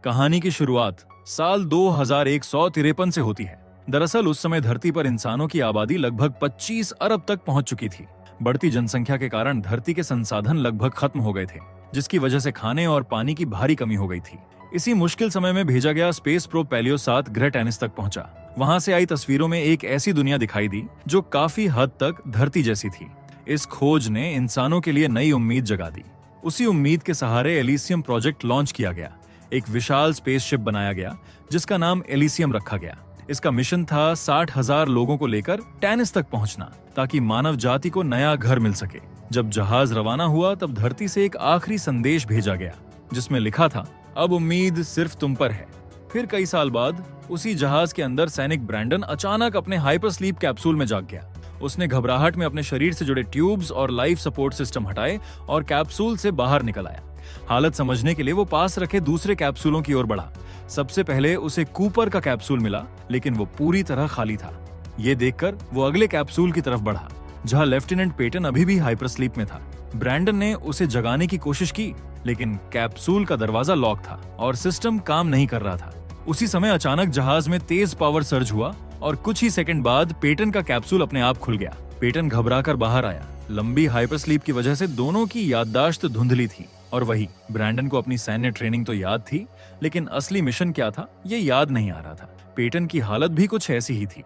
कहानी की शुरुआत साल 2153 से होती है। दरअसल उस समय धरती पर इंसानों की आबादी लगभग 25 अरब तक पहुंच चुकी थी। बढ़ती जनसंख्या के कारण धरती के संसाधन लगभग खत्म हो गए थे, जिसकी वजह से खाने और पानी की भारी कमी हो गई थी। इसी मुश्किल समय में भेजा गया स्पेस प्रोब पैलियो 7 ग्रह टेनिस तक पहुंचा। वहां से आई तस्वीरों में एक ऐसी दुनिया दिखाई दी जो काफी हद तक धरती जैसी थी। इस खोज ने इंसानों के लिए नई उम्मीद जगा दी। उसी उम्मीद के सहारे एलिसियम प्रोजेक्ट लॉन्च किया गया। एक विशाल स्पेसशिप बनाया गया जिसका नाम एलिसियम रखा गया। इसका मिशन था 60,000 लोगों को लेकर टेनिस तक पहुंचना, ताकि मानव जाति को नया घर मिल सके। जब जहाज रवाना हुआ तब धरती से एक आखिरी संदेश भेजा गया जिसमें लिखा था, अब उम्मीद सिर्फ तुम पर है। फिर कई साल बाद उसी जहाज के अंदर सैनिक ब्रैंडन अचानक अपने हाइपर स्लीप कैप्सूल में जाग गया। उसने घबराहट में अपने शरीर से जुड़े ट्यूब्स और लाइफ सपोर्ट सिस्टम हटाए और कैप्सूल से बाहर निकल आया। हालत समझने के लिए वो पास रखे दूसरे कैप्सूलों की ओर बढ़ा। सबसे पहले उसे कूपर का कैप्सूल मिला, लेकिन वो पूरी तरह खाली था। ये देखकर वो अगले कैप्सूल की तरफ बढ़ा, जहां लेफ्टिनेंट पेटन अभी भी हाइपर स्लीप में था। ब्रैंडन ने उसे जगाने की कोशिश की, लेकिन कैप्सूल का दरवाजा लॉक था और सिस्टम काम नहीं कर रहा था। उसी समय अचानक जहाज में तेज पावर सर्ज हुआ और कुछ ही सेकंड बाद पेटन का कैप्सूल अपने आप खुल गया। पेटन घबराकर बाहर आया। लंबी हाइपर स्लीप की वजह से दोनों की याददाश्त धुंधली थी। और वही ब्रैंडन को अपनी सैन्य ट्रेनिंग तो याद थी, लेकिन असली मिशन क्या था ये याद नहीं आ रहा था। पेटन की हालत भी कुछ ऐसी ही थी।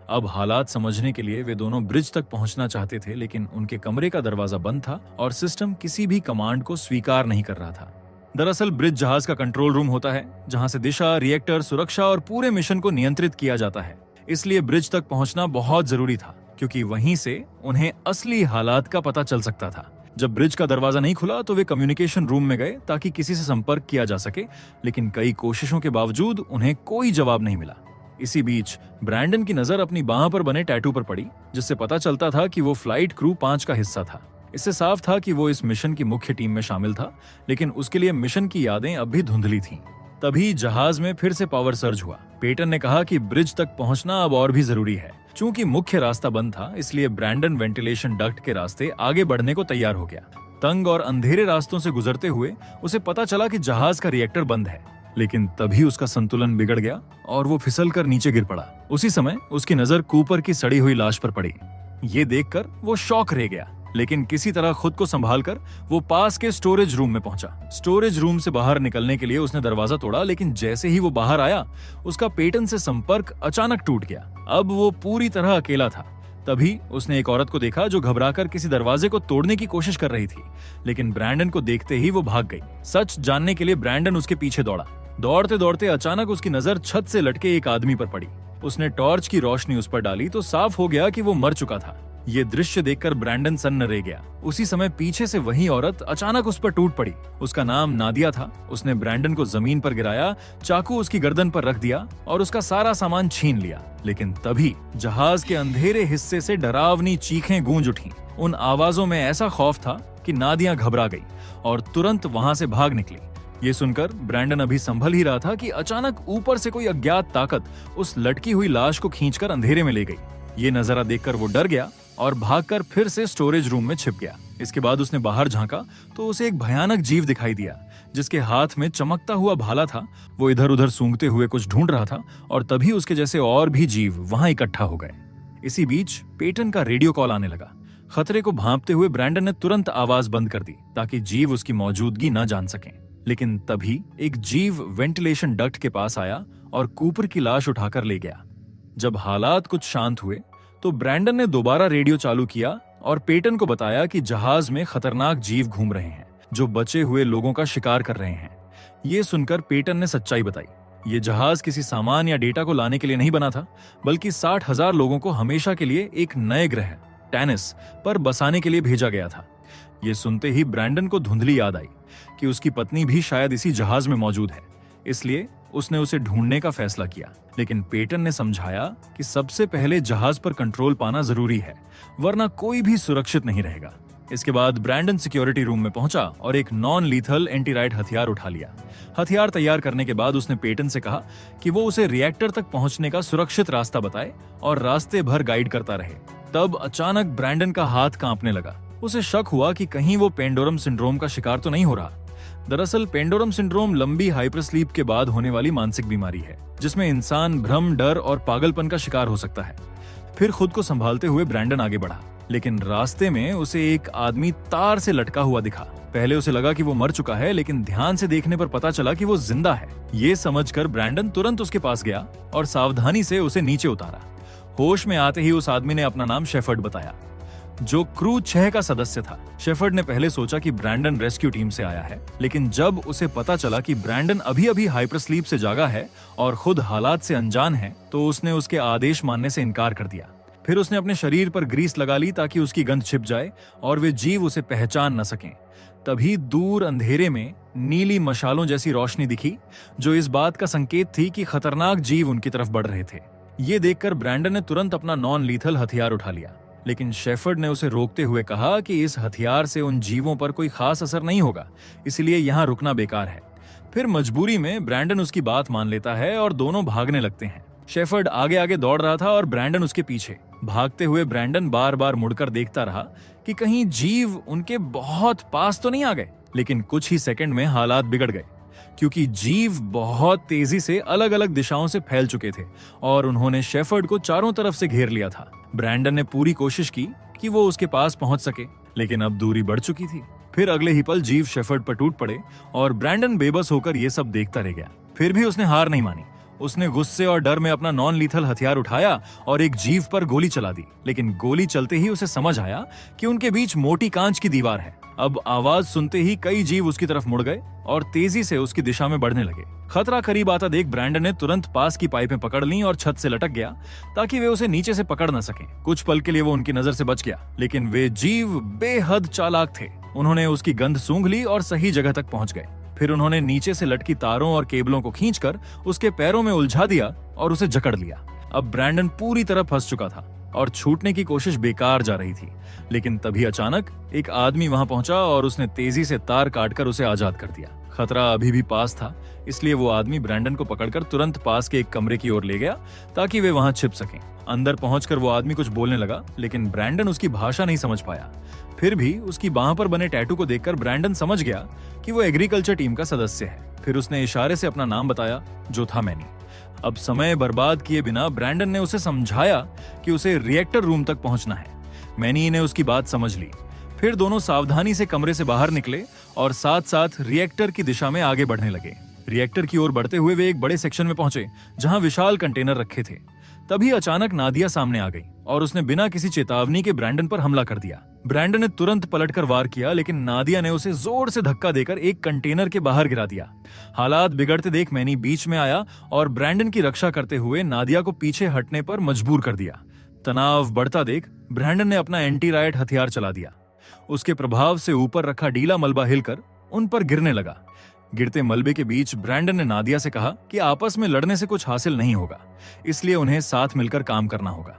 अब हालात समझने के लिए वे दोनों ब्रिज तक पहुंचना चाहते थे, लेकिन उनके कमरे का दरवाजा बंद था और सिस्टम किसी भी कमांड को स्वीकार नहीं कर रहा था। दरअसल ब्रिज जहाज का कंट्रोल रूम होता है, जहां से दिशा, रिएक्टर, सुरक्षा और पूरे मिशन को नियंत्रित किया जाता है। इसलिए ब्रिज तक पहुंचना बहुत जरूरी था, क्योंकि वहीं से उन्हें असली हालात का पता चल सकता था। जब ब्रिज का दरवाजा नहीं खुला तो वे कम्युनिकेशन रूम में गए ताकि किसी से संपर्क किया जा सके, लेकिन कई कोशिशों के बावजूद उन्हें कोई जवाब नहीं मिला। इसी बीच ब्रैंडन की नजर अपनी बांह पर बने टैटू पर पड़ी, जिससे पता चलता था कि वो फ्लाइट क्रू 5 का हिस्सा था। इससे साफ था कि वो इस मिशन की मुख्य टीम में शामिल था, लेकिन उसके लिए मिशन की यादें अब भी धुंधली थीं। तभी जहाज में फिर से पावर सर्ज हुआ। पेटन ने कहा कि ब्रिज तक पहुंचना अब और भी जरूरी है। चूंकि मुख्य रास्ता बंद था, इसलिए ब्रैंडन वेंटिलेशन डक्ट के रास्ते आगे बढ़ने को तैयार हो गया। तंग और अंधेरे रास्तों से गुजरते हुए उसे पता चला कि जहाज का रिएक्टर बंद है, लेकिन तभी उसका संतुलन बिगड़ गया और वो फिसलकर नीचे गिर पड़ा। उसी समय उसकी नजर कूपर की सड़ी हुई लाश पर पड़ी। ये देखकर वो शॉक रह गया, लेकिन किसी तरह खुद को संभालकर वो पास के स्टोरेज रूम में पहुंचा। स्टोरेज रूम से बाहर निकलने के लिए उसने दरवाजा तोड़ा, लेकिन जैसे ही वो बाहर आया उसका पेटन से संपर्क अचानक टूट गया। अब वो पूरी तरह अकेला था। तभी उसने एक औरत को देखा जो घबराकर किसी दरवाजे को तोड़ने की कोशिश कर रही थी, लेकिन ब्रैंडन को देखते ही वो भाग गई। सच जानने के लिए ब्रैंडन उसके पीछे दौड़ा। दौड़ते दौड़ते अचानक उसकी नजर छत से लटके एक आदमी पर पड़ी। उसने टॉर्च की रोशनी उस पर डाली तो साफ हो गया कि वो मर चुका था। ये दृश्य देखकर ब्रैंडन सन्न रह गया। उसी समय पीछे से वही औरत अचानक उस पर टूट पड़ी। उसका नाम नादिया था। उसने ब्रैंडन को जमीन पर गिराया, चाकू उसकी गर्दन पर रख दिया और उसका सारा सामान छीन लिया। लेकिन तभी जहाज के अंधेरे हिस्से से डरावनी चीखें गूंज उठीं। उन आवाजों में ऐसा खौफ था कि नादिया घबरा गई और तुरंत वहां से भाग निकली। ये सुनकर ब्रैंडन अभी संभल ही रहा था कि अचानक ऊपर से कोई अज्ञात ताकत उस लटकी हुई लाश को खींचकर अंधेरे में ले गई। ये नजारा देखकर वो डर गया और भागकर फिर से स्टोरेज रूम में छिप गया। इसके बाद उसने बाहर झांका तो उसे एक भयानक जीव दिखाई दिया, जिसके हाथ में चमकता हुआ भाला था। वो इधर उधर सूंघते हुए कुछ ढूंढ रहा था और तभी उसके जैसे और भी जीव वहां इकट्ठा हो गए। इसी बीच पेटन का रेडियो कॉल आने लगा। खतरे को भांपते हुए ब्रैंडन ने तुरंत आवाज बंद कर दी ताकि जीव उसकी मौजूदगी न जान सकें। लेकिन तभी एक जीव वेंटिलेशन डक्ट के पास आया और कूपर की लाश उठाकर ले गया। जब हालात कुछ शांत हुए तो ब्रैंडन ने दोबारा रेडियो चालू किया और पेटन को बताया कि जहाज में खतरनाक जीव घूम रहे हैं जो बचे हुए लोगों का शिकार कर रहे हैं। ये सुनकर पेटन ने सच्चाई बताई। ये जहाज किसी सामान या डेटा को लाने के लिए नहीं बना था, बल्कि 60,000 लोगों को हमेशा के लिए एक नए ग्रह टेनिस पर बसाने के लिए भेजा गया था। ये सुनते ही ब्रैंडन को धुंधली याद आई कि उसकी पत्नी भी शायद इसी जहाज में मौजूद है। इसलिए उसने उसे ढूंढने का फैसला किया। लेकिन पेटन ने समझाया कि सबसे पहले जहाज पर कंट्रोल पाना जरूरी है, वरना कोई भी सुरक्षित नहीं रहेगा। इसके बाद ब्रैंडन सिक्योरिटी रूम में पहुंचा और एक नॉन लीथल एंटीराइट हथियार उठा लिया। हथियार तैयार करने के बाद उसने पेटन से कहा कि वो उसे रिएक्टर तक पहुंचने का सुरक्षित रास्ता बताए और रास्ते भर गाइड करता रहे। तब अचानक ब्रैंडन का हाथ कांपने लगा। उसे शक हुआ कि कहीं वो पेंडोरम सिंड्रोम का शिकार तो नहीं हो रहा। दरअसल पेंडोरम सिंड्रोम लंबी हाइपरस्लीप के बाद होने वाली मानसिक बीमारी है, जिसमें इंसान भ्रम, डर और पागलपन का शिकार हो सकता है। फिर खुद को संभालते हुए ब्रैंडन आगे बढ़ा, लेकिन रास्ते में उसे एक आदमी तार से लटका हुआ दिखा। पहले उसे लगा कि वो मर चुका है, लेकिन ध्यान से देखने पर पता चला कि वो जिंदा है। ये समझकर ब्रैंडन तुरंत उसके पास गया और सावधानी से उसे नीचे उतारा। होश में आते ही उस आदमी ने अपना नाम शेफर्ड बताया, जो क्रू 6 का सदस्य था। शेफर्ड ने पहले सोचा कि ब्रैंडन रेस्क्यू टीम से आया है, लेकिन जब उसे पता चला कि ब्रैंडन अभी अभी हाइपरस्लीप से जागा है और खुद हालात से अनजान है, तो उसने उसके आदेश मानने से इनकार कर दिया। फिर उसने अपने शरीर पर ग्रीस लगा ली ताकि उसकी गंध छिप जाए और वे जीव उसे पहचान न सकें। तभी दूर अंधेरे में नीली मशालों जैसी रोशनी दिखी, जो इस बात का संकेत थी कि खतरनाक जीव उनकी तरफ बढ़ रहे थे। ये देखकर ब्रैंडन ने तुरंत अपना नॉन लीथल हथियार उठा लिया, लेकिन शेफर्ड ने उसे रोकते हुए कहा कि इस हथियार से उन जीवों पर कोई खास असर नहीं होगा, इसलिए यहाँ रुकना बेकार है। फिर मजबूरी में ब्रैंडन उसकी बात मान लेता है और दोनों भागने लगते हैं। शेफर्ड आगे आगे दौड़ रहा था और ब्रैंडन उसके पीछे। भागते हुए ब्रैंडन बार बार मुड़कर देखता रहा कि कहीं जीव उनके बहुत पास तो नहीं आ गए, लेकिन कुछ ही सेकंड में हालात बिगड़ गए, क्योंकि जीव बहुत तेजी से अलग अलग दिशाओं से फैल चुके थे और उन्होंने शेफर्ड को चारों तरफ से घेर लिया था। ब्रैंडन ने पूरी कोशिश की कि वो उसके पास पहुंच सके, लेकिन अब दूरी बढ़ चुकी थी। फिर अगले ही पल जीव शेफर्ड पर टूट पड़े और ब्रैंडन बेबस होकर ये सब देखता रह गया। फिर भी उसने हार नहीं मानी। उसने गुस्से और डर में अपना नॉन लीथल हथियार उठाया और एक जीव पर गोली चला दी, लेकिन गोली चलते ही उसे समझ आया कि उनके बीच मोटी कांच की दीवार है। अब आवाज सुनते ही कई जीव उसकी तरफ मुड़ गए और तेजी से उसकी दिशा में बढ़ने लगे। खतरा करीब आता देख ब्रैंडन ने तुरंत पास की पाइपें पकड़ लीं और छत से लटक गया ताकि वे उसे नीचे से पकड़ न सकें। कुछ पल के लिए वो उनकी नजर से बच गया, लेकिन वे जीव बेहद चालाक थे। उन्होंने उसकी गंध सूंघ ली और सही जगह तक पहुंच गए। फिर उन्होंने नीचे से लटकी तारों और केबलों को खींचकर उसके पैरों में उलझा दिया और उसे जकड़ लिया। अब ब्रैंडन पूरी तरह फंस चुका था और छूटने की कोशिश बेकार जा रही थी, लेकिन तभी अचानक एक आदमी वहां पहुंचा और उसने तेजी से तार काटकर उसे आजाद कर दिया। खतरा अभी भी पास था, इसलिए वो आदमी ब्रैंडन को पकड़कर तुरंत पास के एक कमरे की ओर ले गया ताकि वे वहां छिप सकें। अंदर पहुंचकर वो आदमी कुछ बोलने लगा, लेकिन ब्रैंडन उसकी भाषा नहीं समझ पाया। फिर भी उसकी बांह पर बने टैटू को देखकर ब्रैंडन समझ गया कि वो एग्रीकल्चर टीम का सदस्य है। फिर उसने इशारे से अपना नाम बताया, जो था मैनी। अब समय बर्बाद किए बिना ब्रैंडन ने उसे समझाया कि उसे रिएक्टर रूम तक पहुंचना है। मैनी ने उसकी बात समझ ली। फिर दोनों सावधानी से कमरे से बाहर निकले और साथ साथ रिएक्टर की दिशा में आगे बढ़ने लगे। रिएक्टर की ओर बढ़ते हुए वे एक बड़े सेक्शन में पहुंचे जहां विशाल कंटेनर रखे थे। तभी अचानक नादिया सामने आ गई और उसने बिना किसी चेतावनी के ब्रैंडन पर हमला कर दिया। ब्रैंडन ने तुरंत पलटकर वार किया, लेकिन नादिया ने उसे जोर से धक्का देकर एक कंटेनर के बाहर गिरा दिया। हालात बिगड़ते देख मैनी बीच में आया और ब्रैंडन की रक्षा करते हुए नादिया को पीछे हटने पर मजबूर कर दिया। तनाव बढ़ता देख ब्रैंडन ने अपना एंटी रायट हथियार चला दिया। उसके प्रभाव से ऊपर रखा डीला मलबा हिलकर उन पर गिरने लगा। गिरते मलबे के बीच ब्रैंडन ने नादिया से कहा कि आपस में लड़ने से कुछ हासिल नहीं होगा, इसलिए उन्हें साथ मिलकर काम करना होगा।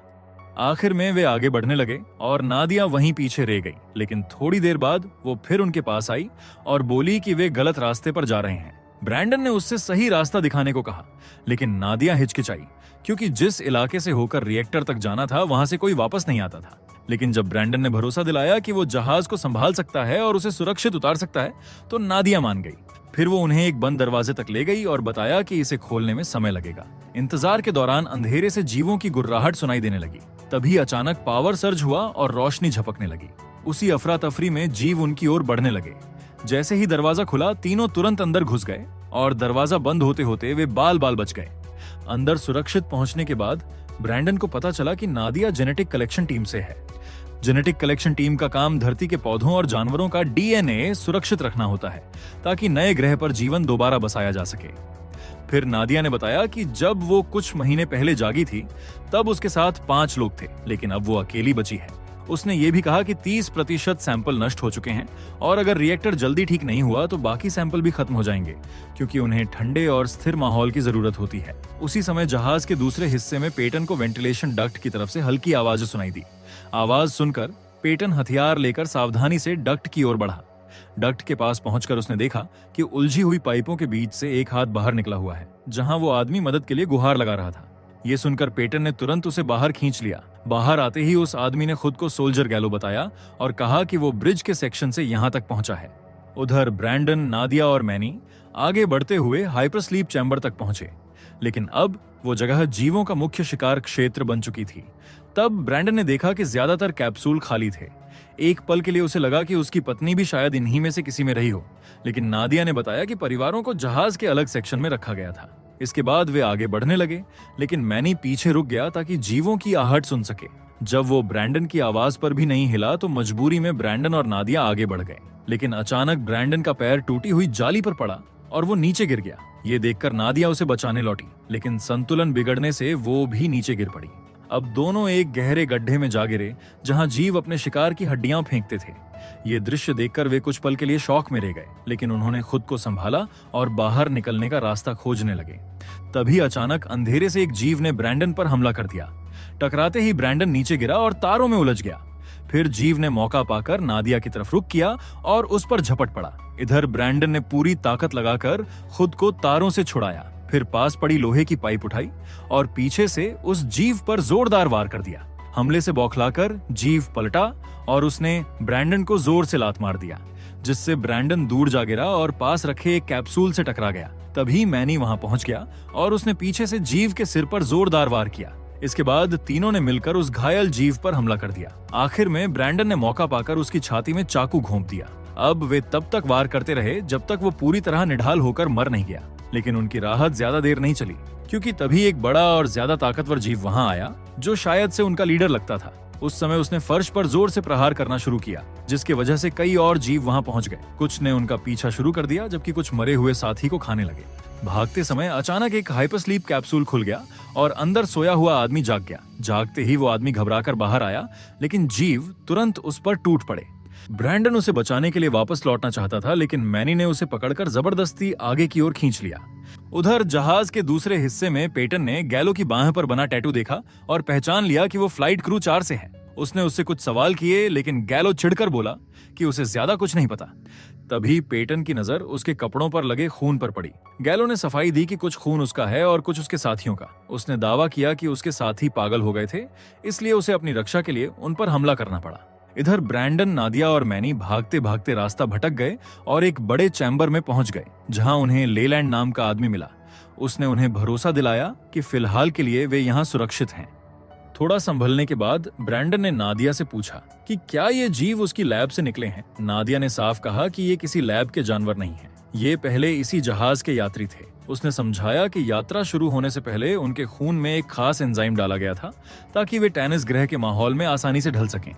आखिर में वे आगे बढ़ने लगे और नादिया वहीं पीछे रह गई, लेकिन थोड़ी देर बाद वो फिर उनके पास आई और बोली कि वे गलत रास्ते पर जा रहे हैं। ब्रैंडन ने उससे सही रास्ता दिखाने को कहा, लेकिन नादिया हिचकिचाई, क्योंकि जिस इलाके से होकर रिएक्टर तक जाना था वहां से कोई वापस नहीं आता था। लेकिन जब ब्रैंडन ने भरोसा दिलाया कि वो जहाज को संभाल सकता है और उसे सुरक्षित उतार सकता है, तो नादिया मान गई। फिर वो उन्हें एक बंद दरवाजे तक ले गई और बताया कि इसे खोलने में समय लगेगा। इंतजार के दौरान अंधेरे से जीवों की गुर्राहट सुनाई देने लगी। तभी अचानक पावर सर्ज हुआ और रोशनी झपकने लगी। उसी अफरा तफरी में जीव उनकी ओर बढ़ने लगे। जैसे ही दरवाजा खुला, तीनों तुरंत अंदर घुस गए और दरवाजा बंद होते होते वे बाल बाल बच गए। अंदर सुरक्षित पहुंचने के बाद ब्रैंडन को पता चला कि नादिया जेनेटिक कलेक्शन टीम से है। जेनेटिक कलेक्शन टीम का काम धरती के पौधों और जानवरों का डीएनए सुरक्षित रखना होता है ताकि नए ग्रह पर जीवन दोबारा बसाया जा सके। फिर नादिया ने बताया कि जब वो कुछ महीने पहले जागी थी तब उसके साथ 5 लोग थे, लेकिन अब वो अकेली बची है। उसने ये भी कहा कि 30% सैंपल नष्ट हो चुके हैं और अगर रिएक्टर जल्दी ठीक नहीं हुआ तो बाकी सैंपल भी खत्म हो जाएंगे, क्योंकि उन्हें ठंडे और स्थिर माहौल की जरूरत होती है। उसी समय जहाज के दूसरे हिस्से में पेटन को वेंटिलेशन डक्ट की तरफ से हल्की आवाज सुनाई दी। आवाज सुनकर पेटन हथियार लेकर सावधानी से डक्ट की ओर बढ़ा। डक्ट के पास पहुंचकर उसने देखा कि उलझी हुई पाइपों के बीच से एक हाथ बाहर निकला हुआ है, जहां वो आदमी मदद के लिए गुहार लगा रहा था। ये सुनकर पेटन ने तुरंत उसे बाहर खींच लिया। बाहर आते ही उस आदमी ने खुद को सोल्जर गैलो बताया और कहा कि वो ब्रिज के सेक्शन से यहां तक पहुंचा है। उधर ब्रैंडन, नादिया और मैनी आगे बढ़ते हुए हाइपरस्लीप चैम्बर तक पहुंचे, लेकिन अब वो जगह जीवों का मुख्य शिकार क्षेत्र बन चुकी थी। तब ब्रैंडन ने देखा कि ज्यादातर कैप्सूल खाली थे। एक पल के लिए उसे लगा कि उसकी पत्नी भी शायद इन्हीं में से किसी में रही हो, लेकिन नादिया ने बताया कि परिवारों को जहाज के अलग सेक्शन में रखा गया था। इसके बाद वे आगे बढ़ने लगे, लेकिन मैनी पीछे रुक गया ताकि जीवों की आहट सुन सके। जब वो ब्रैंडन की आवाज पर भी नहीं हिला तो मजबूरी में ब्रैंडन और नादिया आगे बढ़ गए, लेकिन अचानक ब्रैंडन का पैर टूटी हुई जाली पर पड़ा और वो नीचे गिर गया। ये देखकर नादिया उसे बचाने लौटी, लेकिन संतुलन बिगड़ने से वो भी नीचे गिर पड़ी। अब दोनों एक गहरे गड्ढे में जा गिरे जहां जीव अपने शिकार की हड्डियां फेंकते थे। ये दृश्य देखकर वे कुछ पल के लिए शॉक में रह गए, लेकिन उन्होंने खुद को संभाला और बाहर निकलने का रास्ता खोजने लगे। तभी अचानक अंधेरे से एक जीव ने ब्रैंडन पर हमला कर दिया। टकराते ही ब्रैंडन नीचे गिरा और तारों में उलझ गया। फिर जीव ने मौका पाकर नादिया की तरफ रुख किया और उस पर झपट पड़ा। इधर ब्रैंडन ने पूरी ताकत लगाकर खुद को तारों से छुड़ाया, फिर पास पड़ी लोहे की पाइप उठाई और पीछे से उस जीव पर जोरदार वार कर दिया। हमले से बौखलाकर जीव पलटा और उसने ब्रैंडन को जोर से लात मार दिया, जिससे ब्रैंडन दूर जा गिरा और पास रखे एक कैप्सूल से टकरा गया। तभी मैनी वहां पहुंच गया और उसने पीछे से जीव के सिर पर जोरदार वार किया। इसके बाद तीनों ने मिलकर उस घायल जीव पर हमला कर दिया। आखिर में ब्रैंडन ने मौका पाकर उसकी छाती में चाकू घोंप दिया। अब वे तब तक वार करते रहे जब तक वो पूरी तरह निढाल होकर मर नहीं गया, लेकिन उनकी राहत ज्यादा देर नहीं चली, क्योंकि तभी एक बड़ा और ज्यादा ताकतवर जीव वहां आया जो शायद से उनका लीडर लगता था। उस समय उसने फर्श पर जोर से प्रहार करना शुरू किया, जिसकी वजह से कई और जीव वहां पहुंच गए। कुछ ने उनका पीछा शुरू कर दिया, जबकि कुछ मरे हुए साथी को खाने लगे। भागते समय अचानक एक हाइपरस्लीप कैप्सूल खुल गया और अंदर सोया हुआ आदमी जाग गया। जागते ही वो आदमी घबराकर बाहर आया, लेकिन जीव तुरंत उस पर टूट पड़े। ब्रैंडन उसे बचाने के लिए वापस लौटना चाहता था, लेकिन मैनी ने उसे पकड़कर जबरदस्ती आगे की ओर खींच लिया। उधर जहाज के दूसरे हिस्से में पेटन ने गैलो की बाह पर बना टैटू देखा और पहचान लिया कि वो फ्लाइट क्रू 4 से है। उसने उससे कुछ सवाल किए, लेकिन गैलो चिढ़कर बोला कि उसे ज्यादा कुछ नहीं पता। तभी पेटन की नजर उसके कपड़ों पर लगे खून पर पड़ी। गैलो ने सफाई दी कि कुछ खून उसका है और कुछ उसके साथियों का। उसने दावा किया कि उसके साथी पागल हो गए थे, इसलिए उसे अपनी रक्षा के लिए उन पर हमला करना पड़ा। इधर ब्रैंडन, नादिया और मैनी भागते भागते रास्ता भटक गए और एक बड़े चैम्बर में पहुंच गए, जहां उन्हें लेलैंड नाम का आदमी मिला। उसने उन्हें भरोसा दिलाया कि फिलहाल के लिए वे यहाँ सुरक्षित हैं। थोड़ा संभलने के बाद ब्रैंडन ने नादिया से पूछा कि क्या ये जीव उसकी लैब से निकले हैं। नादिया ने साफ कहा कि ये किसी लैब के जानवर नहीं हैं। ये पहले इसी जहाज के यात्री थे। उसने समझाया कि यात्रा शुरू होने से पहले उनके खून में एक खास एंजाइम डाला गया था ताकि वे टैनिस ग्रह के माहौल में आसानी से ढल सकें।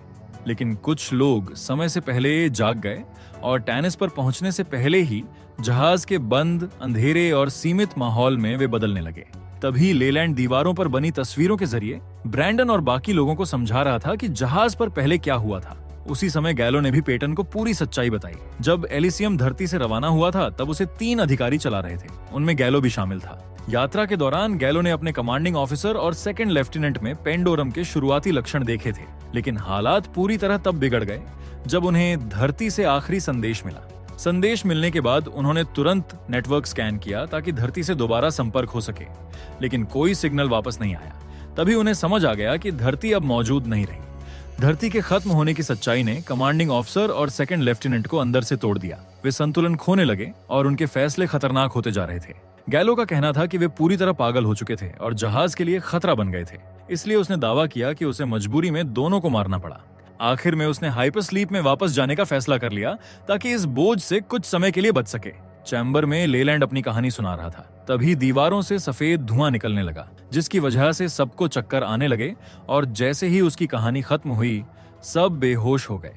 लेकिन कुछ लोग समय से पहले जाग गए और टैनिस पर पहुंचने से पहले ही जहाज के बंद, अंधेरे और सीमित माहौल में वे बदलने लगे। तभी लेलैंड दीवारों पर बनी तस्वीरों के जरिए ब्रैंडन और बाकी लोगों को समझा रहा था कि जहाज पर पहले क्या हुआ था। उसी समय गैलो ने भी पेटन को पूरी सच्चाई बताई। जब एलिसियम धरती से रवाना हुआ था तब उसे 3 अधिकारी चला रहे थे, उनमें गैलो भी शामिल था। यात्रा के दौरान गैलो ने अपने कमांडिंग ऑफिसर और सेकंड लेफ्टिनेंट में पेंडोरम के शुरुआती लक्षण देखे थे, लेकिन हालात पूरी तरह तब बिगड़ गए जब उन्हें धरती से आखिरी संदेश मिला। संदेश मिलने के बाद उन्होंने तुरंत नेटवर्क स्कैन किया ताकि धरती से दोबारा संपर्क हो सके, लेकिन कोई सिग्नल वापस नहीं आया। तभी उन्हें समझ आ गया कि धरती अब मौजूद नहीं रही। धरती के खत्म होने की सच्चाई ने कमांडिंग ऑफिसर और सेकंड लेफ्टिनेंट को अंदर से तोड़ दिया। वे संतुलन खोने लगे और उनके फैसले खतरनाक होते जा रहे थे। गैलो का कहना था कि वे पूरी तरह पागल हो चुके थे और जहाज के लिए खतरा बन गए थे, इसलिए उसने दावा किया कि उसे मजबूरी में दोनों को मारना पड़ा। आखिर में उसने हाइपरस्लीप में वापस जाने का फैसला कर लिया ताकि इस बोझ से कुछ समय के लिए बच सके। चैम्बर में लेलैंड अपनी कहानी सुना रहा था। तभी दीवारों से सफेद धुआं निकलने लगा, जिसकी वजह से सबको चक्कर आने लगे और जैसे ही उसकी कहानी खत्म हुई सब बेहोश हो गए।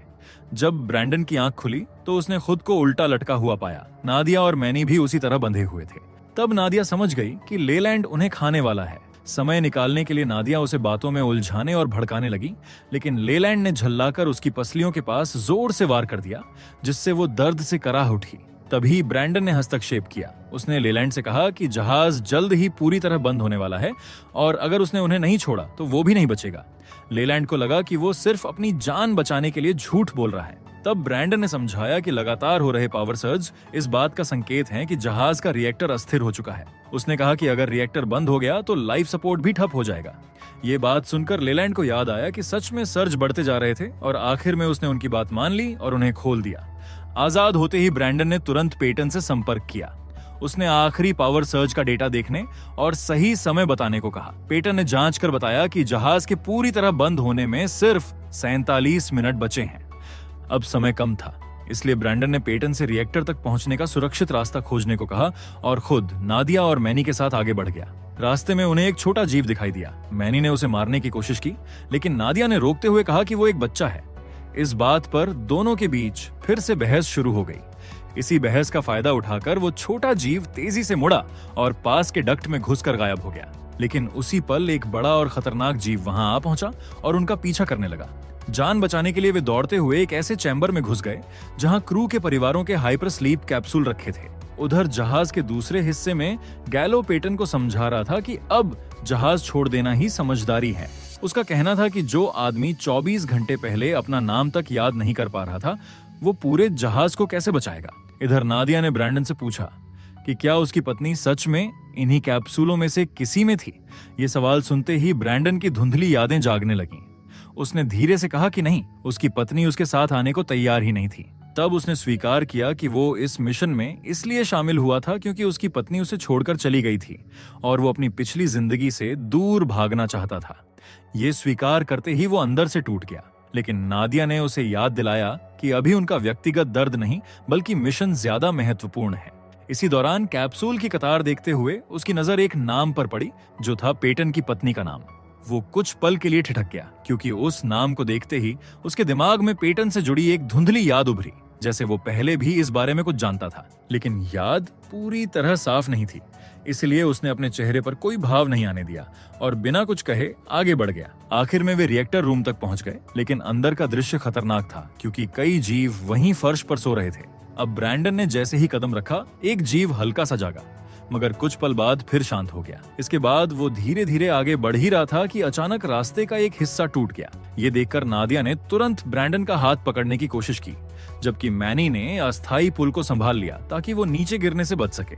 जब ब्रैंडन की आंख खुली तो उसने खुद को उल्टा लटका हुआ पाया। नादिया और मैनी भी उसी तरह बंधे हुए थे। तब नादिया समझ गई कि लेलैंड उन्हें खाने वाला है। समय निकालने के लिए नादिया उसे बातों में उलझाने और भड़काने लगी, लेकिन लेलैंड ने झल्लाकर उसकी पसलियों के पास जोर से वार कर दिया, जिससे वो दर्द से कराह उठी। तभी ब्रैंडन ने हस्तक्षेप किया। उसने लेलैंड से कहा कि जहाज जल्द ही पूरी तरह बंद होने वाला है और अगर उसने उन्हें नहीं छोड़ा तो वो भी नहीं बचेगा। लेलैंड को लगा कि वो सिर्फ अपनी जान बचाने के लिए झूठ बोल रहा है। तब ब्रैंडन ने समझाया कि लगातार हो रहे पावर सर्ज इस बात का संकेत हैं कि जहाज का रिएक्टर अस्थिर हो चुका है। उसने कहा कि अगर रिएक्टर बंद हो गया तो लाइफ सपोर्ट भी ठप हो जाएगा। ये बात सुनकर लेलैंड को याद आया कि सच में सर्ज बढ़ते जा रहे थे और आखिर में उसने उनकी बात मान ली और उन्हें खोल दिया। आजाद होते ही ब्रैंडन ने तुरंत पेटन से संपर्क किया। उसने आखिरी पावर सर्ज का डेटा देखने और सही समय बताने को कहा। पेटन ने जांच कर बताया कि जहाज के पूरी तरह बंद होने में सिर्फ 47 मिनट बचे हैं। अब समय कम था, इसलिए ब्रैंडन ने पेटन से रिएक्टर तक पहुंचने का सुरक्षित रास्ता खोजने को कहा और खुद नादिया और मैनी के साथ आगे बढ़ गया। रास्ते में उन्हें एक छोटा जीव दिखाई दिया। मैनी ने उसे मारने की कोशिश की, लेकिन नादिया ने रोकते हुए कहा कि वो एक बच्चा है। इस बात पर दोनों के बीच फिर से बहस शुरू हो गई। इसी बहस का फायदा उठाकर वो छोटा जीव तेजी से मुड़ा और पास के डक्ट में घुसकर गायब हो गया। लेकिन उसी पल एक बड़ा और खतरनाक जीव वहां आ पहुंचा और उनका पीछा करने लगा। जान बचाने के लिए वे दौड़ते हुए एक ऐसे चैम्बर में घुस गए जहां क्रू के परिवारों के हाइपर स्लीप कैप्सूल रखे थे। उधर जहाज के दूसरे हिस्से में गैलो पेटन को समझा रहा था कि अब जहाज छोड़ देना ही समझदारी है। उसका कहना था कि जो आदमी 24 घंटे पहले अपना नाम तक याद नहीं कर पा रहा था, वो पूरे जहाज को कैसे बचाएगा। इधर नादिया ने ब्रैंडन से पूछा कि क्या उसकी पत्नी सच में इन्हीं कैप्सूलों में से किसी में थी। ये सवाल सुनते ही ब्रैंडन की धुंधली यादें जागने लगीं। उसने धीरे से कहा कि नहीं, उसकी पत्नी उसके साथ आने को तैयार ही नहीं थी। तब उसने स्वीकार किया कि वो इस मिशन में इसलिए शामिल हुआ था क्योंकि उसकी पत्नी उसे छोड़कर चली गई थी और वो अपनी पिछली जिंदगी से दूर भागना चाहता था। ये स्वीकार करते ही वो अंदर से टूट गया। लेकिन नादिया ने उसे याद दिलाया कि अभी उनका व्यक्तिगत दर्द नहीं बल्कि मिशन ज्यादा महत्वपूर्ण है। इसी दौरान कैप्सूल की कतार देखते हुए उसकी नजर एक नाम पर पड़ी, जो था पेटन की पत्नी का नाम। वो कुछ पल के लिए ठिठक गया क्योंकि उस नाम को देखते ही उसके दिमाग में पेटन से जुड़ी एक धुंधली याद उभरी, जैसे वो पहले भी इस बारे में कुछ जानता था। लेकिन याद पूरी तरह साफ नहीं थी, इसलिए उसने अपने चेहरे पर कोई भाव नहीं आने दिया और बिना कुछ कहे आगे बढ़ गया। आखिर में वे रिएक्टर रूम तक पहुंच गए, लेकिन अंदर का दृश्य खतरनाक था क्योंकि कई जीव वहीं फर्श पर सो रहे थे। अब ब्रैंडन ने जैसे ही कदम रखा, एक जीव हल्का सा जागा, मगर कुछ पल बाद फिर शांत हो गया। इसके बाद वो धीरे धीरे आगे बढ़ ही रहा था कि अचानक रास्ते का एक हिस्सा टूट गया। ये देखकर नादिया ने तुरंत ब्रैंडन का हाथ पकड़ने की कोशिश की, जबकि मैनी ने अस्थायी पुल को संभाल लिया ताकि वो नीचे गिरने से बच सके।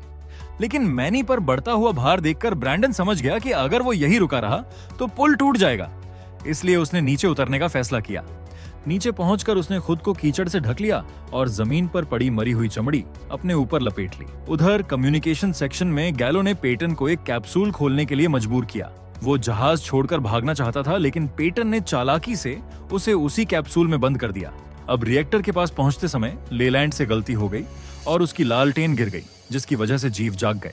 लेकिन मैनी पर बढ़ता हुआ भार देखकर ब्रैंडन समझ गया कि अगर वो यही रुका रहा तो पुल टूट जाएगा, इसलिए उसने नीचे उतरने का फैसला किया। नीचे पहुंचकर उसने खुद को कीचड़ से ढक लिया और जमीन पर पड़ी मरी हुई चमड़ी अपने ऊपर लपेट ली। उधर कम्युनिकेशन सेक्शन में गैलो ने पेटन को एक कैप्सूल खोलने के लिए मजबूर किया। वो जहाज छोड़कर भागना चाहता था, लेकिन पेटन ने चालाकी से उसे उसी कैप्सूल में बंद कर दिया। अब रिएक्टर के पास पहुंचते समय लेलैंड से गलती हो गई और उसकी लालटेन गिर गई, जिसकी वजह से जीव जाग गए।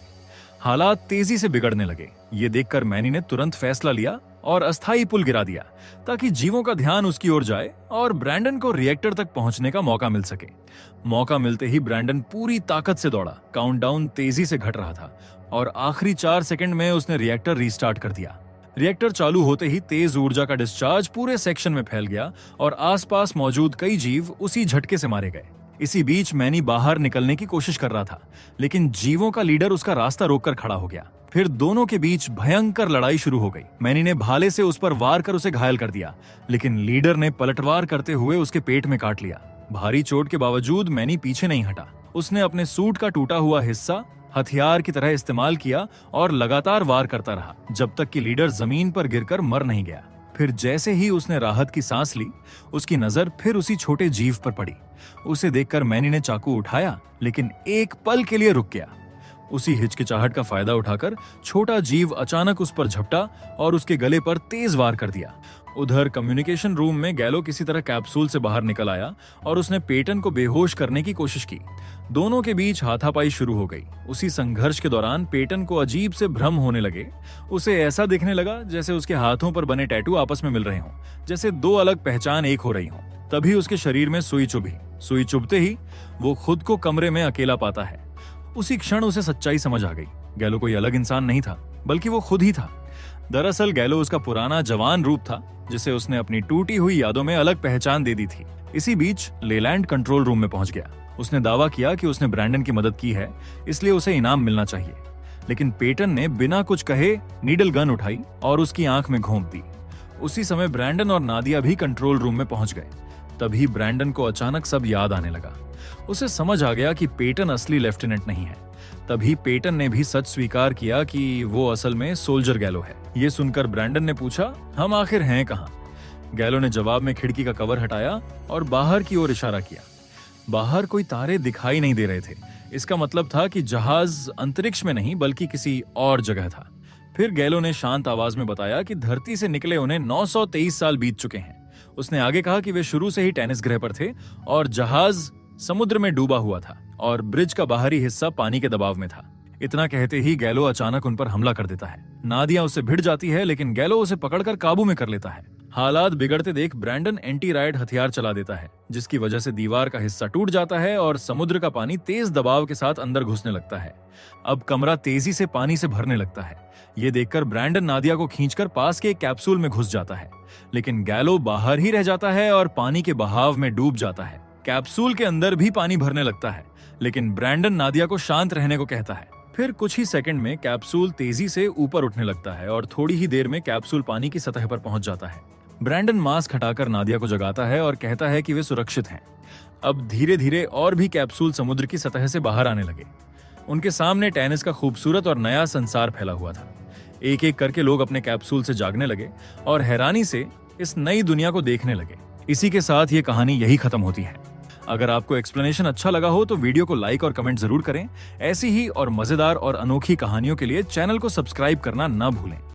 हालात तेजी से बिगड़ने लगे। ये देखकर मैनी ने तुरंत फैसला लिया और अस्थायी पुल गिरा दिया ताकि जीवों का ध्यान उसकी ओर जाए और ब्रैंडन को रिएक्टर तक पहुंचने का मौका मिल सके। मौका मिलते ही ब्रैंडन पूरी ताकत से दौड़ा। काउंटडाउन तेजी से घट रहा था और आखिरी 4 सेकंड में उसने रिएक्टर रीस्टार्ट कर दिया। रिएक्टर चालू होते ही तेज ऊर्जा का डिस्चार्ज पूरे सेक्शन में फैल गया और आसपास मौजूद कई जीव उसी झटके से मारे गए। इसी बीच मैनी बाहर निकलने की कोशिश कर रहा था, लेकिन जीवों का लीडर उसका रास्ता रोककर खड़ा हो गया। फिर दोनों के बीच भयंकर लड़ाई शुरू हो गई। मैनी ने भाले से उस पर वार कर उसे घायल कर दिया, लेकिन लीडर ने पलटवार करते हुए उसके पेट में काट लिया। भारी चोट के बावजूद मैनी पीछे नहीं हटा। उसने अपने सूट का टूटा हुआ हिस्सा हथियार की तरह इस्तेमाल किया और लगातार वार करता रहा जब तक कि लीडर जमीन पर गिरकर मर नहीं गया। फिर जैसे ही उसने राहत की सांस ली, उसकी नजर फिर उसी छोटे जीव पर पड़ी। उसे देखकर मैनी ने चाकू उठाया, लेकिन एक पल के लिए रुक गया। उसी हिचकिचाहट का फायदा उठाकर छोटा जीव अचानक उस पर झपटा और उसके गले पर तेज वार कर दिया। उधर कम्युनिकेशन रूम में गैलो किसी तरह कैप्सूल से बाहर निकल आया और उसने पेटन को बेहोश करने की कोशिश की। दोनों के बीच हाथापाई शुरू हो गई। उसी संघर्ष के दौरान पेटन को अजीब से भ्रम होने लगे। उसे ऐसा दिखने लगा जैसे उसके हाथों पर बने टैटू आपस में मिल रहे हों, जैसे 2 अलग पहचान एक हो रही हों। तभी उसके शरीर में सुई चुभी। सुई चुभते ही वो खुद को कमरे में अकेला पाता है। उसी क्षण उसे सच्चाई समझ आ गई। गैलो कोई अलग इंसान नहीं था, बल्कि वो खुद ही था। दरअसल गैलो उसका पुराना जवान रूप था, जिसे उसने अपनी टूटी हुई यादों में अलग पहचान दे दी थी। इसी बीच लेलैंड कंट्रोल रूम में पहुंच गया। उसने दावा किया कि उसने ब्रैंडन की मदद की है, इसलिए उसे इनाम मिलना चाहिए। लेकिन पेटन ने बिना कुछ कहे नीडल गन उठाई और उसकी आंख में घोंप दी। उसी समय ब्रैंडन और नादिया भी कंट्रोल रूम में पहुंच गए। तभी ब्रैंडन को अचानक सब याद आने लगा। उसे समझ आ गया कि पेटन असली लेफ्टिनेंट नहीं है। तभी पेटन ने भी सच स्वीकार किया कि वो असल में सोल्जर गैलो है। ये सुनकर ब्रैंडन ने पूछा, हम आखिर हैं कहाँ? गैलो ने जवाब में खिड़की का कवर हटाया और बाहर की ओर इशारा किया। बाहर कोई तारे दिखाई नहीं दे रहे थे। इसका मतलब था कि जहाज अंतरिक्ष में नहीं बल्कि किसी और जगह था। फिर गैलो ने शांत आवाज में बताया कि धरती से निकले उन्हें 923 साल बीत चुके हैं। उसने आगे कहा कि वे शुरू से ही टेनिस ग्रह पर थे और जहाज समुद्र में डूबा हुआ था और ब्रिज का बाहरी हिस्सा पानी के दबाव में था। इतना कहते ही गैलो अचानक उन पर हमला कर देता है। नादिया उसे भिड़ जाती है लेकिन गैलो उसे पकड़कर काबू में कर लेता है। हालात बिगड़ते देख ब्रैंडन एंटी राइड हथियार चला देता है, जिसकी वजह से दीवार का हिस्सा टूट जाता है और समुद्र का पानी तेज दबाव के साथ अंदर घुसने लगता है। अब कमरा तेजी से पानी से भरने लगता है। ये देखकर ब्रैंडन नादिया को खींचकर पास के एक कैप्सूल में घुस जाता है, लेकिन गैलो बाहर ही रह जाता है और पानी के बहाव में डूब जाता है। कैप्सूल के अंदर भी पानी भरने लगता है, लेकिन ब्रैंडन नादिया को शांत रहने को कहता है। फिर कुछ ही सेकंड में कैप्सूल तेजी से ऊपर उठने लगता है और थोड़ी ही देर में कैप्सूल पानी की सतह पर पहुंच जाता है। ब्रैंडन मास्क हटाकर नादिया को जगाता है और कहता है कि वे सुरक्षित हैं। अब धीरे धीरे और भी कैप्सूल समुद्र की सतह से बाहर आने लगे। उनके सामने टेनिस का खूबसूरत और नया संसार फैला हुआ था। एक एक करके लोग अपने कैप्सूल से जागने लगे और हैरानी से इस नई दुनिया को देखने लगे। इसी के साथ ये कहानी यही खत्म होती है। अगर आपको एक्सप्लेनेशन अच्छा लगा हो तो वीडियो को लाइक और कमेंट जरूर करें। ऐसी ही और मजेदार और अनोखी कहानियों के लिए चैनल को सब्सक्राइब करना ना भूलें।